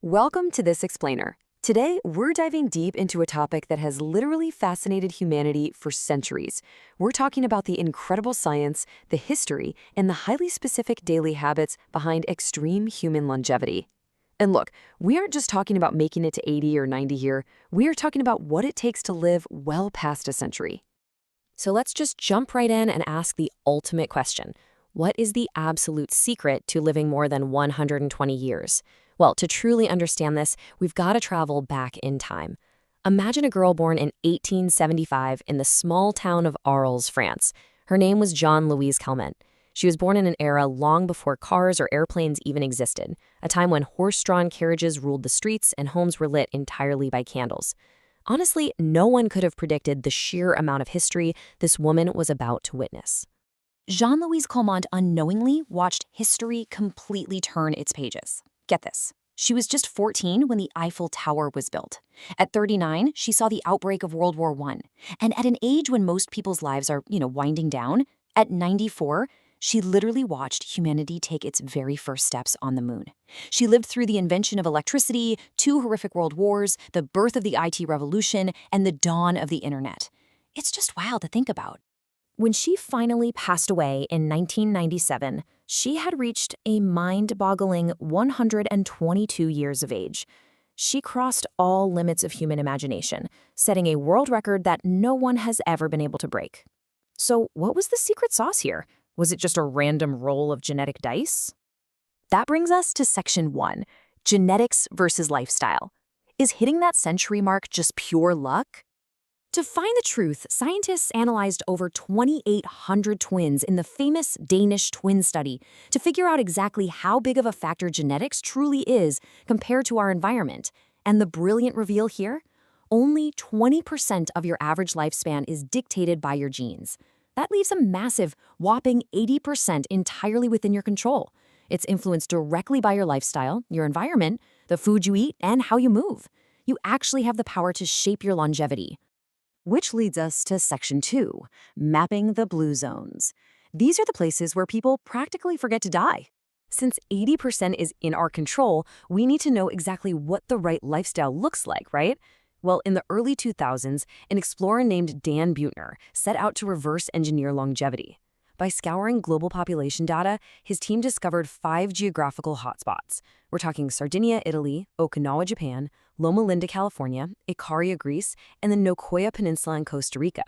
Welcome to This Explainer. Today, we're diving deep into a topic that has literally fascinated humanity for centuries. We're talking about the incredible science, the history, and the highly specific daily habits behind extreme human longevity. And look, we aren't just talking about making it to 80 or 90 here. We are talking about what it takes to live well past a century. So let's just jump right in and ask the ultimate question. What is the absolute secret to living more than 120 years? Well, to truly understand this, we've got to travel back in time. Imagine a girl born in 1875 in the small town of Arles, France. Her name was Jeanne Louise Calment. She was born in an era long before cars or airplanes even existed, a time when horse-drawn carriages ruled the streets and homes were lit entirely by candles. Honestly, no one could have predicted the sheer amount of history this woman was about to witness. Jeanne Louise Calment unknowingly watched history completely turn its pages. Get this. She was just 14 when the Eiffel Tower was built. At 39, she saw the outbreak of World War I. And at an age when most people's lives are, winding down, at 94, she literally watched humanity take its very first steps on the moon. She lived through the invention of electricity, 2 horrific world wars, the birth of the IT revolution, and the dawn of the internet. It's just wild to think about. When she finally passed away in 1997, she had reached a mind-boggling 122 years of age. She crossed all limits of human imagination, setting a world record that no one has ever been able to break. So what was the secret sauce here? Was it just a random roll of genetic dice? That brings us to Section 1, genetics versus lifestyle. Is hitting that century mark just pure luck? To find the truth, scientists analyzed over 2,800 twins in the famous Danish twin study to figure out exactly how big of a factor genetics truly is compared to our environment. And the brilliant reveal here? Only 20% of your average lifespan is dictated by your genes. That leaves a massive, whopping 80% entirely within your control. It's influenced directly by your lifestyle, your environment, the food you eat, and how you move. You actually have the power to shape your longevity. Which leads us to Section 2, mapping the blue zones. These are the places where people practically forget to die. Since 80% is in our control, we need to know exactly what the right lifestyle looks like, right? Well, in the early 2000s, an explorer named Dan Buettner set out to reverse engineer longevity. By scouring global population data, his team discovered 5 geographical hotspots. We're talking Sardinia, Italy, Okinawa, Japan, Loma Linda, California, Ikaria, Greece, and the Nicoya Peninsula in Costa Rica.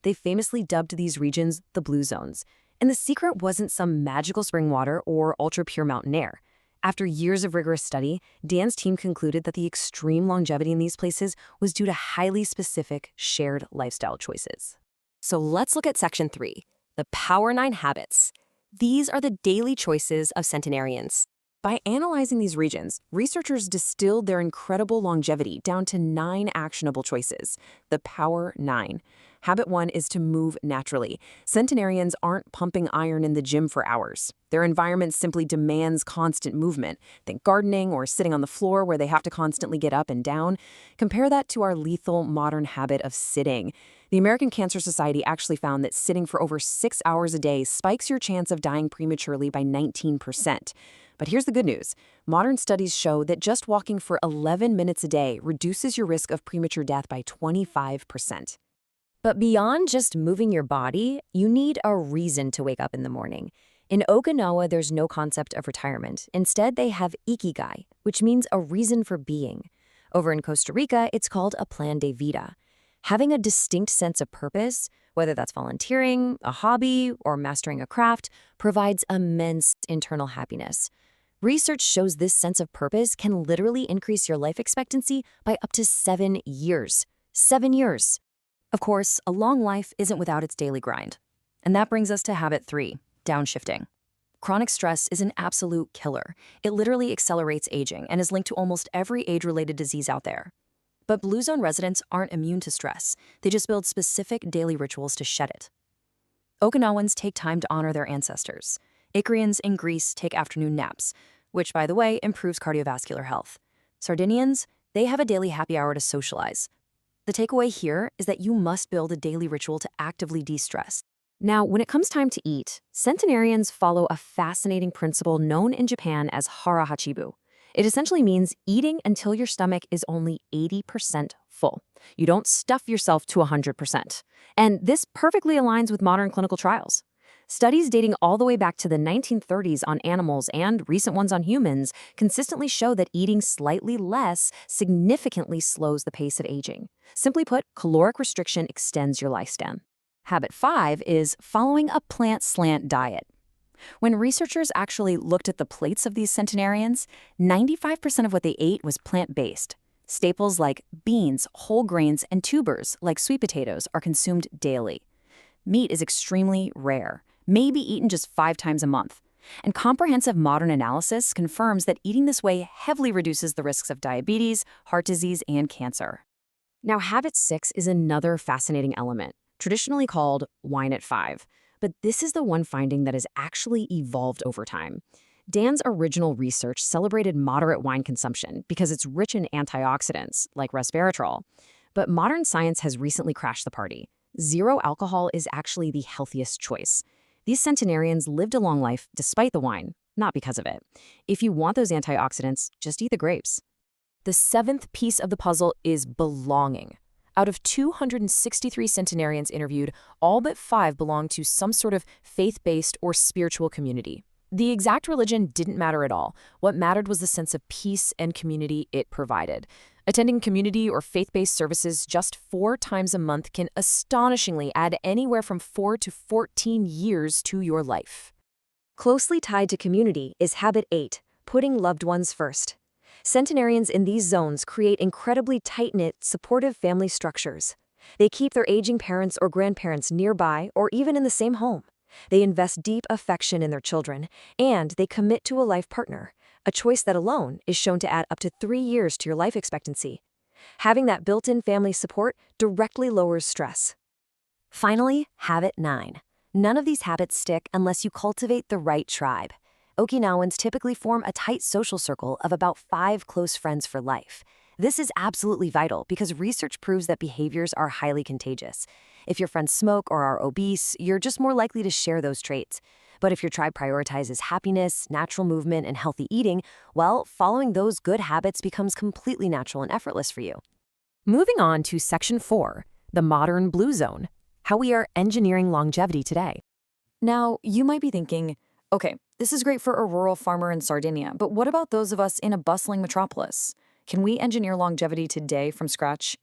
They famously dubbed these regions the Blue Zones. And the secret wasn't some magical spring water or ultra-pure mountain air. After years of rigorous study, Dan's team concluded that the extreme longevity in these places was due to highly specific shared lifestyle choices. So let's look at Section 3. The Power 9 Habits. These are the daily choices of centenarians. By analyzing these regions, researchers distilled their incredible longevity down to 9 actionable choices. The Power 9. Habit 1 is to move naturally. Centenarians aren't pumping iron in the gym for hours. Their environment simply demands constant movement. Think gardening or sitting on the floor where they have to constantly get up and down. Compare that to our lethal modern habit of sitting. The American Cancer Society actually found that sitting for over 6 hours a day spikes your chance of dying prematurely by 19%. But here's the good news. Modern studies show that just walking for 11 minutes a day reduces your risk of premature death by 25%. But beyond just moving your body, you need a reason to wake up in the morning. In Okinawa, there's no concept of retirement. Instead, they have ikigai, which means a reason for being. Over in Costa Rica, it's called a plan de vida. Having a distinct sense of purpose, whether that's volunteering, a hobby, or mastering a craft, provides immense internal happiness. Research shows this sense of purpose can literally increase your life expectancy by up to 7 years. 7 years! Of course, a long life isn't without its daily grind. And that brings us to habit 3, downshifting. Chronic stress is an absolute killer. It literally accelerates aging and is linked to almost every age-related disease out there. But Blue Zone residents aren't immune to stress. They just build specific daily rituals to shed it. Okinawans take time to honor their ancestors. Icarians in Greece take afternoon naps, which, by the way, improves cardiovascular health. Sardinians, they have a daily happy hour to socialize. The takeaway here is that you must build a daily ritual to actively de-stress. Now, when it comes time to eat, centenarians follow a fascinating principle known in Japan as hara hachibu. It essentially means eating until your stomach is only 80% full. You don't stuff yourself to 100%. And this perfectly aligns with modern clinical trials. Studies dating all the way back to the 1930s on animals and recent ones on humans consistently show that eating slightly less significantly slows the pace of aging. Simply put, caloric restriction extends your lifespan. Habit 5 is following a plant slant diet. When researchers actually looked at the plates of these centenarians, 95% of what they ate was plant-based. Staples like beans, whole grains, and tubers like sweet potatoes are consumed daily. Meat is extremely rare, maybe eaten just 5 times a month. And comprehensive modern analysis confirms that eating this way heavily reduces the risks of diabetes, heart disease, and cancer. Now, habit 6 is another fascinating element, traditionally called wine at 5. But this is the one finding that has actually evolved over time. Dan's original research celebrated moderate wine consumption because it's rich in antioxidants, like resveratrol. But modern science has recently crashed the party. Zero alcohol is actually the healthiest choice. These centenarians lived a long life despite the wine, not because of it. If you want those antioxidants, just eat the grapes. The 7th piece of the puzzle is belonging. Out of 263 centenarians interviewed, all but 5 belonged to some sort of faith-based or spiritual community. The exact religion didn't matter at all. What mattered was the sense of peace and community it provided. Attending community or faith-based services just 4 times a month can astonishingly add anywhere from 4 to 14 years to your life. Closely tied to community is habit 8, putting loved ones first. Centenarians in these zones create incredibly tight-knit, supportive family structures. They keep their aging parents or grandparents nearby or even in the same home. They invest deep affection in their children, and they commit to a life partner, a choice that alone is shown to add up to 3 years to your life expectancy. Having that built-in family support directly lowers stress. Finally, habit 9. None of these habits stick unless you cultivate the right tribe. Okinawans typically form a tight social circle of about 5 close friends for life. This is absolutely vital because research proves that behaviors are highly contagious. If your friends smoke or are obese, you're just more likely to share those traits. But if your tribe prioritizes happiness, natural movement, and healthy eating, well, following those good habits becomes completely natural and effortless for you. Moving on to Section 4, the modern blue zone, how we are engineering longevity today. Now, you might be thinking, okay, this is great for a rural farmer in Sardinia, but what about those of us in a bustling metropolis? Can we engineer longevity today from scratch?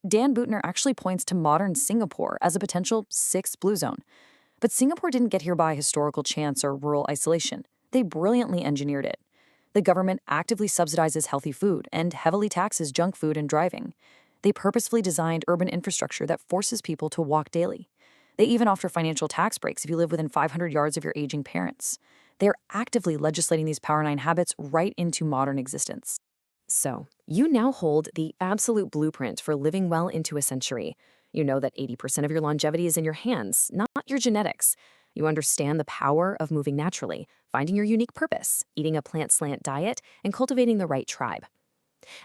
Dan Buettner actually points to modern Singapore as a potential 6th blue zone. But Singapore didn't get here by historical chance or rural isolation. They brilliantly engineered it. The government actively subsidizes healthy food and heavily taxes junk food and driving. They purposefully designed urban infrastructure that forces people to walk daily. They even offer financial tax breaks if you live within 500 yards of your aging parents. They're actively legislating these Power 9 habits right into modern existence. So, you now hold the absolute blueprint for living well into a century. You know that 80% of your longevity is in your hands, not your genetics. You understand the power of moving naturally, finding your unique purpose, eating a plant slant diet, and cultivating the right tribe.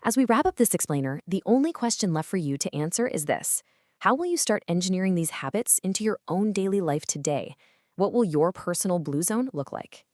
As we wrap up this explainer, the only question left for you to answer is this. How will you start engineering these habits into your own daily life today? What will your personal blue zone look like?